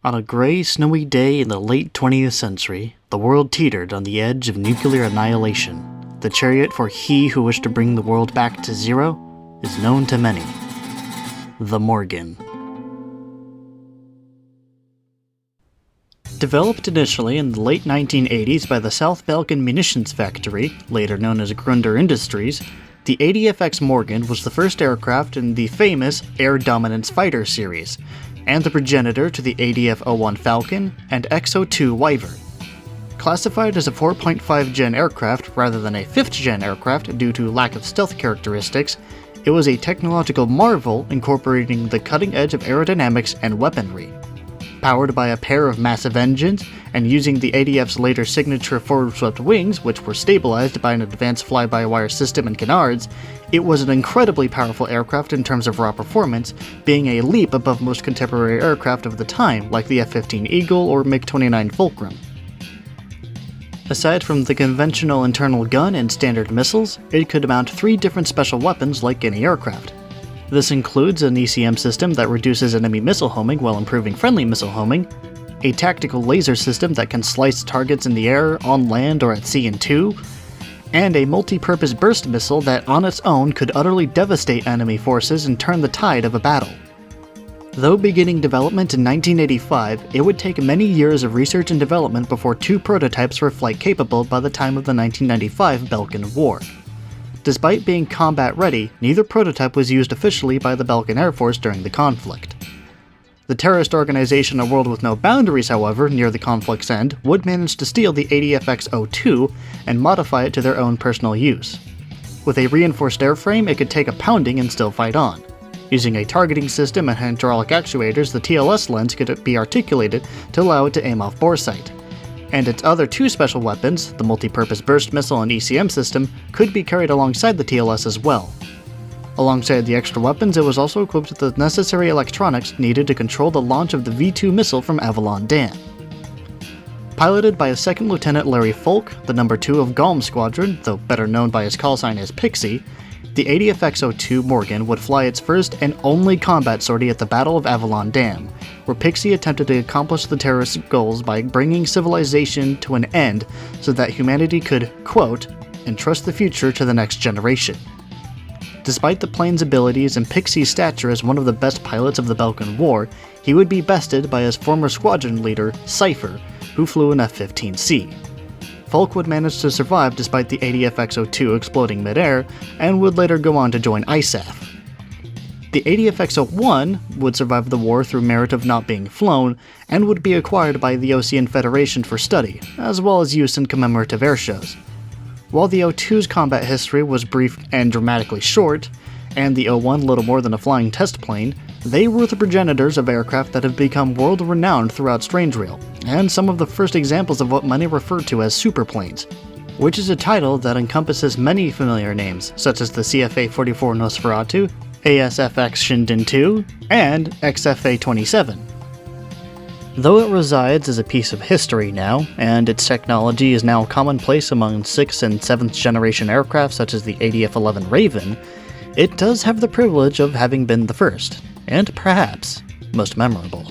On a gray, snowy day in the late 20th century, the world teetered on the edge of nuclear annihilation. The chariot for he who wished to bring the world back to zero is known to many. The Morgan. Developed initially in the late 1980s by the South Balkan Munitions Factory, later known as Grunder Industries, the ADFX Morgan was the first aircraft in the famous Air Dominance Fighter series, and the progenitor to the ADF-01 Falcon and X-02 Wyvern. Classified as a 4.5 gen aircraft rather than a 5th gen aircraft due to lack of stealth characteristics, it was a technological marvel incorporating the cutting edge of aerodynamics and weaponry. Powered by a pair of massive engines, and using the ADF's later signature forward-swept wings, which were stabilized by an advanced fly-by-wire system and canards, it was an incredibly powerful aircraft in terms of raw performance, being a leap above most contemporary aircraft of the time, like the F-15 Eagle or MiG-29 Fulcrum. Aside from the conventional internal gun and standard missiles, it could mount 3 different special weapons like any aircraft. This includes an ECM system that reduces enemy missile homing while improving friendly missile homing, a tactical laser system that can slice targets in the air, on land, or at sea in two, and a multi-purpose burst missile that on its own could utterly devastate enemy forces and turn the tide of a battle. Though beginning development in 1985, it would take many years of research and development before 2 prototypes were flight capable by the time of the 1995 Balkan War. Despite being combat-ready, neither prototype was used officially by the Balkan Air Force during the conflict. The terrorist organization A World With No Boundaries, however, near the conflict's end, would manage to steal the ADFX-02 and modify it to their own personal use. With a reinforced airframe, it could take a pounding and still fight on. Using a targeting system and hydraulic actuators, the TLS lens could be articulated to allow it to aim off bore sight. And its other 2 special weapons, the multi-purpose burst missile and ECM system, could be carried alongside the TLS as well. Alongside the extra weapons, it was also equipped with the necessary electronics needed to control the launch of the V-2 missile from Avalon Dam. Piloted by a 2nd Lieutenant Larry Folk, the No. 2 of Galm Squadron, though better known by his call sign as Pixie, the ADFX-02 Morgan would fly its first and only combat sortie at the Battle of Avalon Dam, where Pixie attempted to accomplish the terrorists' goals by bringing civilization to an end so that humanity could, quote, entrust the future to the next generation. Despite the plane's abilities and Pixie's stature as one of the best pilots of the Balkan War, he would be bested by his former squadron leader, Cypher, who flew an F-15C. Folk would manage to survive despite the ADFX-02 exploding midair, and would later go on to join ISAF. The ADFX-01 would survive the war through merit of not being flown, and would be acquired by the Ocean Federation for study, as well as use in commemorative airshows. While the O2's combat history was brief and dramatically short, and the O1 little more than a flying test plane, they were the progenitors of aircraft that have become world-renowned throughout Strange Rail, and some of the first examples of what many refer to as superplanes, which is a title that encompasses many familiar names, such as the CFA-44 Nosferatu, ASFX Shinden II, and XFA-27. Though it resides as a piece of history now, and its technology is now commonplace among 6th and 7th generation aircraft such as the ADF-11 Raven, it does have the privilege of having been the first, and perhaps most memorable.